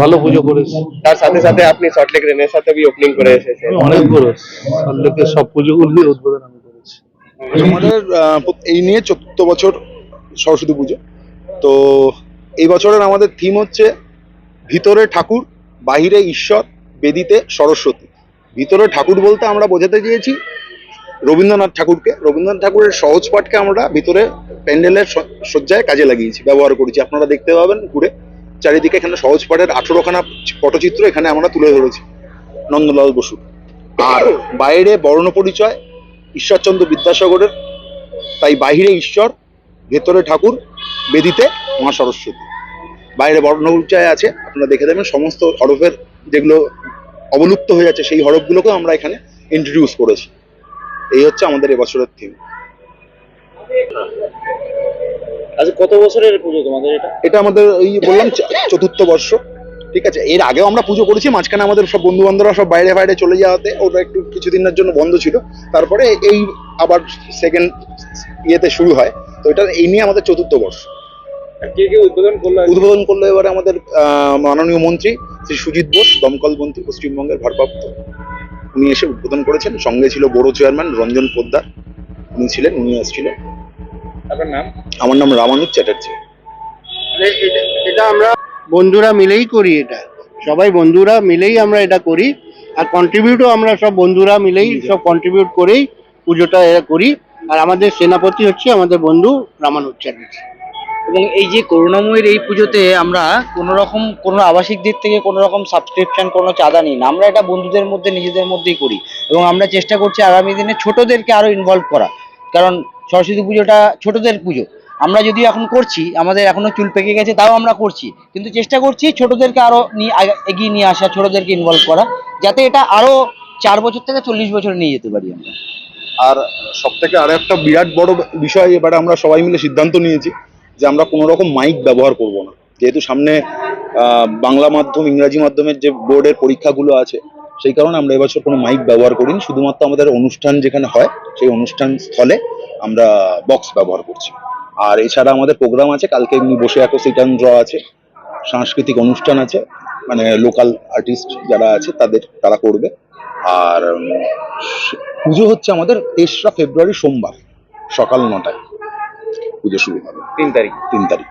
ভালো পুজো করেছে। তার সাথে সাথে আপনি সল্টলেক রেনের সাথে ওপেনিং করে এসেছেন। অনেক বড় সল্টলেকের সব পুজোগুলি উদ্বোধন আমি করেছি। আমাদের এই নিয়ে ৪র্থ বছর সরস্বতী পুজো। তো এই বছরের আমাদের থিম হচ্ছে ভিতরে ঠাকুর, বাহিরে ঈশ্বর, বেদিতে সরস্বতী। ভিতরে ঠাকুর বলতে আমরা বোঝাতে চেয়েছি রবীন্দ্রনাথ ঠাকুরকে। রবীন্দ্রনাথ ঠাকুরের সহজ পাঠকে আমরা ভিতরে প্যান্ডেলের সজ্জায় কাজে লাগিয়েছি, ব্যবহার করেছি। আপনারা দেখতে পাবেন ঘুরে চারিদিকে এখানে সহজ পাঠের 18খানা পটচিত্র এখানে আমরা তুলে ধরেছি নন্দলাল বসু। আর বাইরে বর্ণ পরিচয় ঈশ্বরচন্দ্র বিদ্যাসাগরের, তাই বাহিরে ঈশ্বর, ভেতরে ঠাকুর, বেদিতে মা সরস্বতী। বাইরে বর্ণ পরিচয় আছে, আপনারা দেখে দেবেন সমস্ত হরফের যেগুলো অবলুপ্ত হয়ে যাচ্ছে সেই হরফগুলোকেও আমরা এখানে ইন্ট্রোডিউস করেছি। এই হচ্ছে আমাদের এবছরের থিম। আচ্ছা, কত বছরের পুজো তোমাদের এটা? এটা আমাদের এই বললাম ৪র্থ বর্ষ। ঠিক আছে, এর আগেও আমরা পুজো করেছি, মাঝখানে আমাদের সব বন্ধু বান্ধবরা সব বাইরে বাইরে চলে যাওয়াতে ওটা একটু কিছুদিনের জন্য বন্ধ ছিল। তারপরে এই আবার সেকেন্ড ইয়েতে শুরু হয়। তো এটা এই নিয়ে আমাদের ৪র্থ বর্ষ। কে কে উদ্বোধন করলো? উদ্বোধন করলো এবারে আমাদের মাননীয় মন্ত্রী শ্রী সুজিত বোস, দমকল মন্ত্রী পশ্চিমবঙ্গের ভারপ্রাপ্ত। উনি এসে উদ্বোধন করেছেন। সঙ্গে ছিল বড় চেয়ারম্যান রঞ্জন পোদ্দার, উনি ছিলেন, উনি এসেছিলেন। আপনার নাম? আমার নাম রামানুজ চ্যাটার্জি। এটা আমরা বন্ধুরা মিলেই করি, এটা সবাই বন্ধুরা মিলেই আমরা এটা করি। আর কন্ট্রিবিউটও আমরা সব বন্ধুরা মিলেই সব কন্ট্রিবিউট করেই পুজোটা করি। আর আমাদের সেনাপতি হচ্ছে আমাদের বন্ধু রামানুজ চ্যাটার্জি। এবং এই যে করুণাময়ের এই পুজোতে আমরা কোনো আবাসিক দিক থেকে কোনো রকম সাবস্ক্রিপশন, কোনো চাঁদা নিই না। আমরা এটা বন্ধুদের মধ্যে নিজেদের মধ্যেই করি এবং আমরা চেষ্টা করছি আগামী দিনে ছোটদেরকে আরো ইনভলভ করা। কারণ সরস্বতী পুজোটা ছোটদের পুজো। আমরা যদিও এখন করছি, আমাদের এখনো চুল পেকে গেছে, তাও আমরা করছি, কিন্তু চেষ্টা করছি ছোটদেরকে আরো এগিয়ে নিয়ে আসা, ছোটদেরকে ইনভলভ করা, যাতে এটা আরো 4 বছর থেকে 40 বছর নিয়ে যেতে পারি আমরা। আর সব থেকে আরো একটা বিরাট বড় বিষয়, এবারে আমরা সবাই মিলে সিদ্ধান্ত নিয়েছি যে আমরা কোনো রকম মাইক ব্যবহার করব না। যেহেতু সামনে বাংলা মাধ্যম, ইংরাজি মাধ্যমের যে বোর্ডের পরীক্ষাগুলো আছে, সেই কারণে আমরা এবছর কোনো মাইক ব্যবহার করিনি। শুধুমাত্র আমাদের অনুষ্ঠান যেখানে হয় সেই অনুষ্ঠান স্থলে আমরা বক্স ব্যবহার করছি। আর এছাড়া আমাদের প্রোগ্রাম আছে, কালকে এমনি বসে আঁকো সিটান ড্র আছে, সাংস্কৃতিক অনুষ্ঠান আছে, মানে লোকাল আর্টিস্ট যারা আছে তারা করবে। আর পুজো হচ্ছে আমাদের 3রা ফেব্রুয়ারি সোমবার সকাল 9টায় পুজো শুরু হবে। 3 তারিখ। 3 তারিখ।